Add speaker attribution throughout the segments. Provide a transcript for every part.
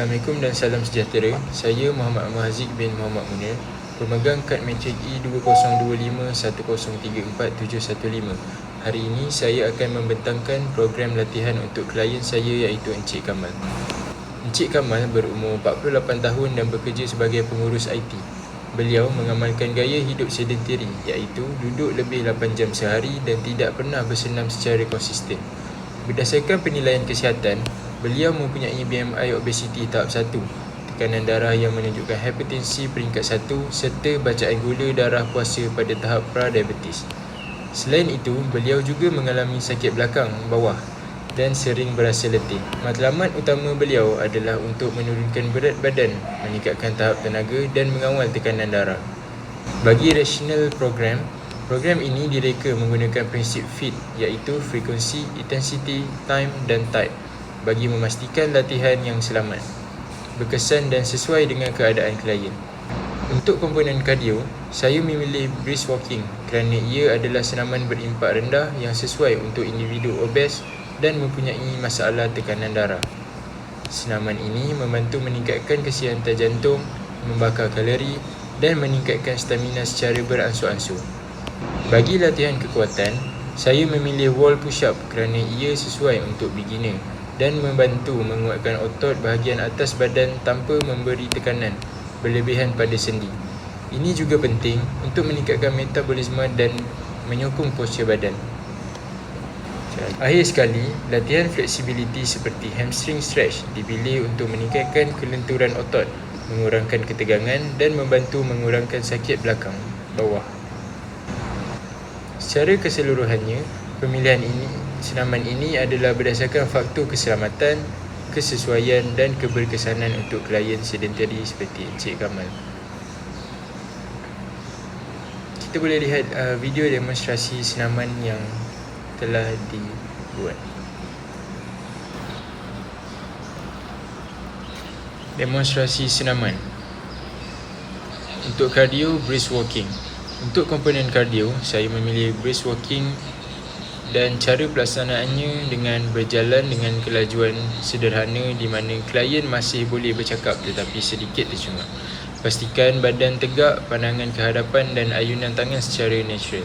Speaker 1: Assalamualaikum dan salam sejahtera. Saya Muhammad Ahmad Haziq bin Muhammad Munir, pemegang kad matrik E202510347115. Hari ini saya akan membentangkan program latihan untuk klien saya iaitu Encik Kamal. Encik Kamal berumur 48 tahun dan bekerja sebagai pengurus IT. Beliau mengamalkan gaya hidup sedentari iaitu duduk lebih 8 jam sehari dan tidak pernah bersenam secara konsisten. Berdasarkan penilaian kesihatan, beliau mempunyai BMI obesiti tahap 1, tekanan darah yang menunjukkan hipertensi peringkat 1 serta bacaan gula darah puasa pada tahap pradiabetes. Selain itu, beliau juga mengalami sakit belakang bawah dan sering berasa letih. Matlamat utama beliau adalah untuk menurunkan berat badan, meningkatkan tahap tenaga dan mengawal tekanan darah. Bagi rasional program ini direka menggunakan prinsip FIT iaitu frekuensi, intensity, time dan type bagi memastikan latihan yang selamat, berkesan dan sesuai dengan keadaan klien. Untuk komponen kardio, saya memilih brisk walking kerana ia adalah senaman berimpak rendah yang sesuai untuk individu obes dan mempunyai masalah tekanan darah. Senaman ini membantu meningkatkan kesihatan jantung, membakar kalori dan meningkatkan stamina secara beransur-ansur. Bagi latihan kekuatan, saya memilih wall push-up kerana ia sesuai untuk beginner dan membantu menguatkan otot bahagian atas badan tanpa memberi tekanan berlebihan pada sendi. Ini juga penting untuk meningkatkan metabolisme dan menyokong postur badan. Akhir sekali, latihan flexibility seperti hamstring stretch dipilih untuk meningkatkan kelenturan otot, mengurangkan ketegangan dan membantu mengurangkan sakit belakang bawah. Secara keseluruhannya, pemilihan senaman ini adalah berdasarkan faktor keselamatan, kesesuaian dan keberkesanan untuk klien sedentari seperti Encik Kamal. Kita boleh lihat video demonstrasi senaman yang telah dibuat. Demonstrasi senaman. Untuk kardio, brisk walking. Untuk komponen kardio, saya memilih brisk walking dan cara pelaksanaannya dengan berjalan dengan kelajuan sederhana di mana klien masih boleh bercakap tetapi sedikit tercungap. Pastikan badan tegak, pandangan ke hadapan dan ayunan tangan secara natural.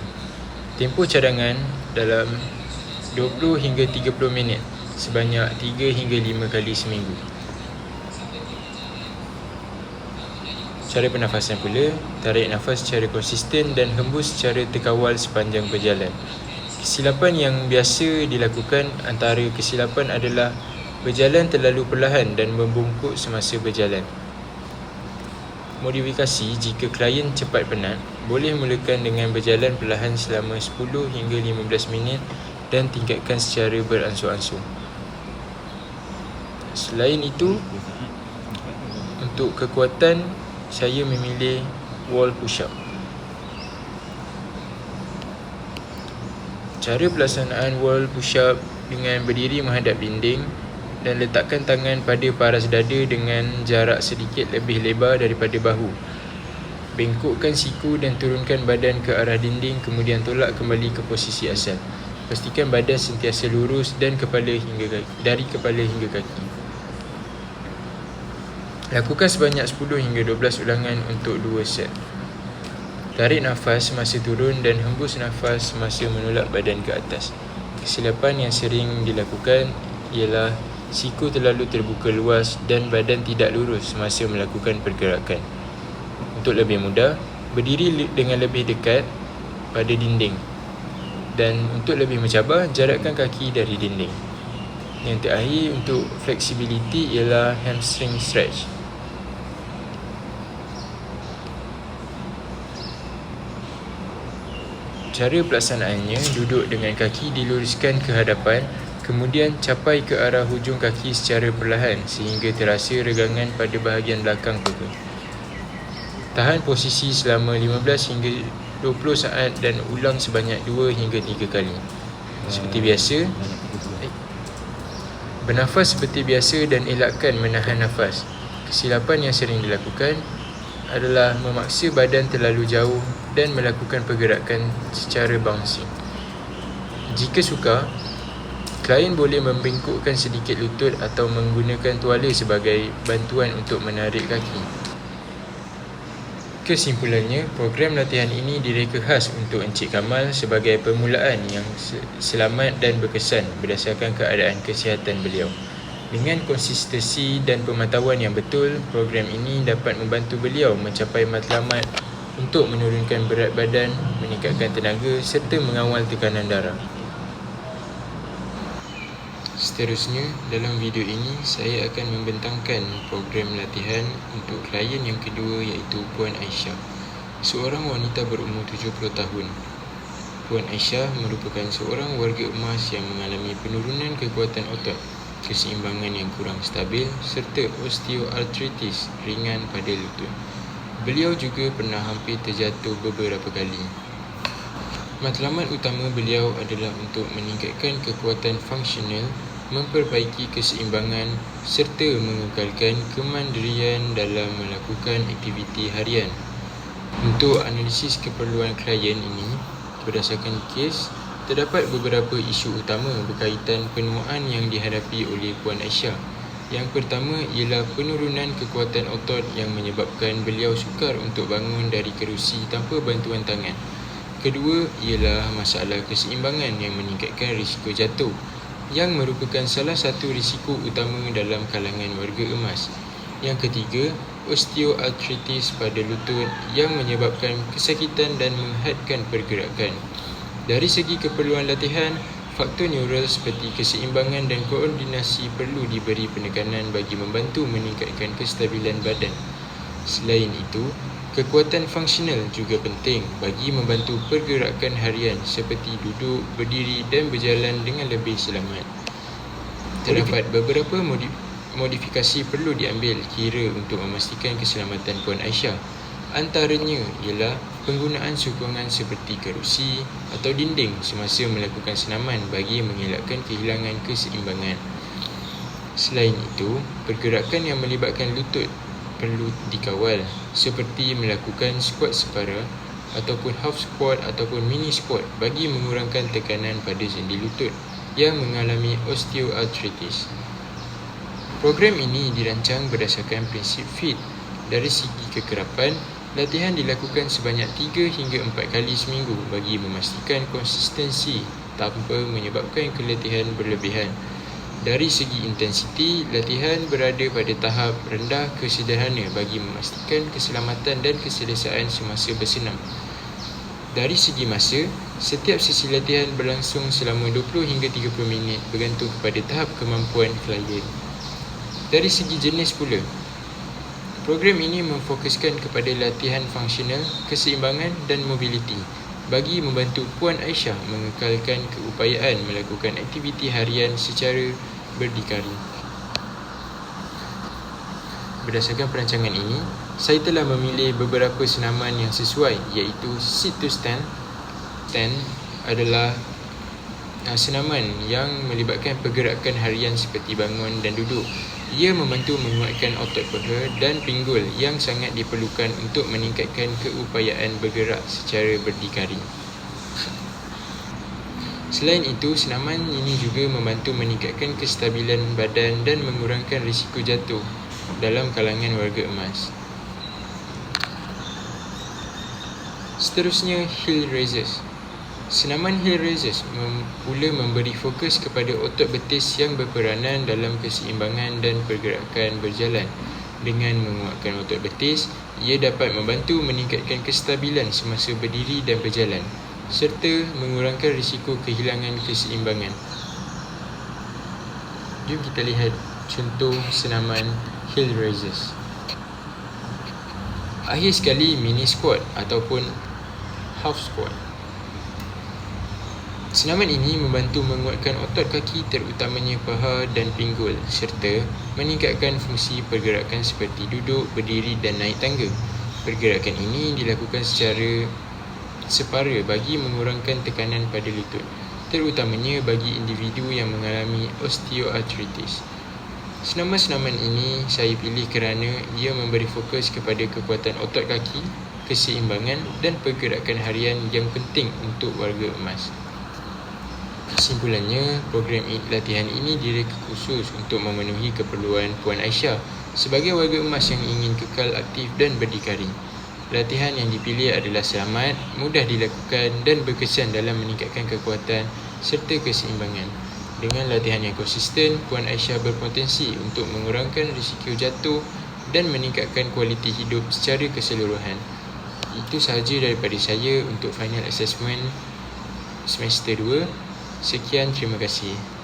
Speaker 1: Tempoh cadangan dalam 20 hingga 30 minit sebanyak 3 hingga 5 kali seminggu. Cara pernafasan pula, tarik nafas secara konsisten dan hembus secara terkawal sepanjang berjalan. Kesilapan yang biasa dilakukan antara kesilapan adalah berjalan terlalu perlahan dan membungkuk semasa berjalan. Modifikasi jika klien cepat penat, boleh mulakan dengan berjalan perlahan selama 10 hingga 15 minit dan tingkatkan secara beransur-ansur. Selain itu, untuk kekuatan, saya memilih wall push-up. Cara pelaksanaan wall push-up dengan berdiri menghadap dinding dan letakkan tangan pada paras dada dengan jarak sedikit lebih lebar daripada bahu. Bengkokkan siku dan turunkan badan ke arah dinding, kemudian tolak kembali ke posisi asal. Pastikan badan sentiasa lurus dan dari kepala hingga kaki. Lakukan sebanyak 10 hingga 12 ulangan untuk 2 set. Tarik nafas semasa turun dan hembus nafas semasa menolak badan ke atas. Kesilapan yang sering dilakukan ialah siku terlalu terbuka luas dan badan tidak lurus semasa melakukan pergerakan. Untuk lebih mudah, berdiri dengan lebih dekat pada dinding. Dan untuk lebih mencabar, jarakkan kaki dari dinding. Yang terakhir untuk flexibility ialah hamstring stretch. Cara pelaksanaannya, duduk dengan kaki diluruskan ke hadapan, kemudian capai ke arah hujung kaki secara perlahan sehingga terasa regangan pada bahagian belakang perut. Tahan posisi selama 15 hingga 20 saat dan ulang sebanyak 2 hingga 3 kali. Seperti biasa, bernafas seperti biasa dan elakkan menahan nafas. Kesilapan yang sering dilakukan adalah memaksa badan terlalu jauh dan melakukan pergerakan secara bouncing. Jika sukar, Klien boleh membengkokkan sedikit lutut atau menggunakan tuala sebagai bantuan untuk menarik kaki. Kesimpulannya, program latihan ini direka khas untuk Encik Kamal sebagai permulaan yang selamat dan berkesan berdasarkan keadaan kesihatan beliau. Dengan konsistensi dan pemantauan yang betul, program ini dapat membantu beliau mencapai matlamat untuk menurunkan berat badan, meningkatkan tenaga serta mengawal tekanan darah. Seterusnya, dalam video ini saya akan membentangkan program latihan untuk klien yang kedua iaitu Puan Aisyah, seorang wanita berumur 70 tahun. Puan Aisyah merupakan seorang warga emas yang mengalami penurunan kekuatan otot, keseimbangan yang kurang stabil serta osteoartritis ringan pada lutut. Beliau juga pernah hampir terjatuh beberapa kali. Matlamat utama beliau adalah untuk meningkatkan kekuatan fungsional, memperbaiki keseimbangan serta mengekalkan kemandirian dalam melakukan aktiviti harian. Untuk analisis keperluan klien ini, berdasarkan kes, terdapat beberapa isu utama berkaitan penuaan yang dihadapi oleh Puan Aisyah. Yang pertama ialah penurunan kekuatan otot yang menyebabkan beliau sukar untuk bangun dari kerusi tanpa bantuan tangan. Kedua ialah masalah keseimbangan yang meningkatkan risiko jatuh, yang merupakan salah satu risiko utama dalam kalangan warga emas. Yang ketiga, osteoartritis pada lutut yang menyebabkan kesakitan dan menghadkan pergerakan. Dari segi keperluan latihan, faktor neural seperti keseimbangan dan koordinasi perlu diberi penekanan bagi membantu meningkatkan kestabilan badan. Selain itu, kekuatan fungsional juga penting bagi membantu pergerakan harian seperti duduk, berdiri dan berjalan dengan lebih selamat. Terdapat beberapa modifikasi perlu diambil kira untuk memastikan keselamatan Puan Aisyah. Antaranya ialah penggunaan sokongan seperti kerusi atau dinding semasa melakukan senaman bagi mengelakkan kehilangan keseimbangan. Selain itu, pergerakan yang melibatkan lutut perlu dikawal seperti melakukan squat separa ataupun half squat ataupun mini squat bagi mengurangkan tekanan pada sendi lutut yang mengalami osteoartritis. Program ini dirancang berdasarkan prinsip FIT. Dari segi kekerapan, latihan dilakukan sebanyak 3 hingga 4 kali seminggu bagi memastikan konsistensi tanpa menyebabkan keletihan berlebihan. Dari segi intensiti, latihan berada pada tahap rendah ke sederhana bagi memastikan keselamatan dan keselesaan semasa bersenam. Dari segi masa, setiap sesi latihan berlangsung selama 20 hingga 30 minit bergantung kepada tahap kemampuan klien. Dari segi jenis pula, program ini memfokuskan kepada latihan fungsional, keseimbangan dan mobiliti bagi membantu Puan Aisyah mengekalkan keupayaan melakukan aktiviti harian secara berdikari. Berdasarkan perancangan ini, saya telah memilih beberapa senaman yang sesuai iaitu sit to stand. Stand adalah senaman yang melibatkan pergerakan harian seperti bangun dan duduk. Ia membantu menguatkan otot paha dan pinggul yang sangat diperlukan untuk meningkatkan keupayaan bergerak secara berdikari. Selain itu, senaman ini juga membantu meningkatkan kestabilan badan dan mengurangkan risiko jatuh dalam kalangan warga emas. Seterusnya, heel raises. Senaman heel raises mula memberi fokus kepada otot betis yang berperanan dalam keseimbangan dan pergerakan berjalan. Dengan menguatkan otot betis, ia dapat membantu meningkatkan kestabilan semasa berdiri dan berjalan serta mengurangkan risiko kehilangan keseimbangan. Jom kita lihat contoh senaman heel raises. Akhir sekali, mini squat ataupun half squat. Senaman ini membantu menguatkan otot kaki terutamanya paha dan pinggul serta meningkatkan fungsi pergerakan seperti duduk, berdiri dan naik tangga. Pergerakan ini dilakukan secara separa bagi mengurangkan tekanan pada lutut, terutamanya bagi individu yang mengalami osteoartritis. Senaman-senaman ini saya pilih kerana ia memberi fokus kepada kekuatan otot kaki, keseimbangan dan pergerakan harian yang penting untuk warga emas. Kesimpulannya, program latihan ini direka khusus untuk memenuhi keperluan Puan Aisyah sebagai warga emas yang ingin kekal aktif dan berdikari. Latihan yang dipilih adalah selamat, mudah dilakukan dan berkesan dalam meningkatkan kekuatan serta keseimbangan. Dengan latihan yang konsisten, Puan Aisyah berpotensi untuk mengurangkan risiko jatuh dan meningkatkan kualiti hidup secara keseluruhan. Itu sahaja daripada saya untuk final assessment semester 2. Sekian, terima kasih.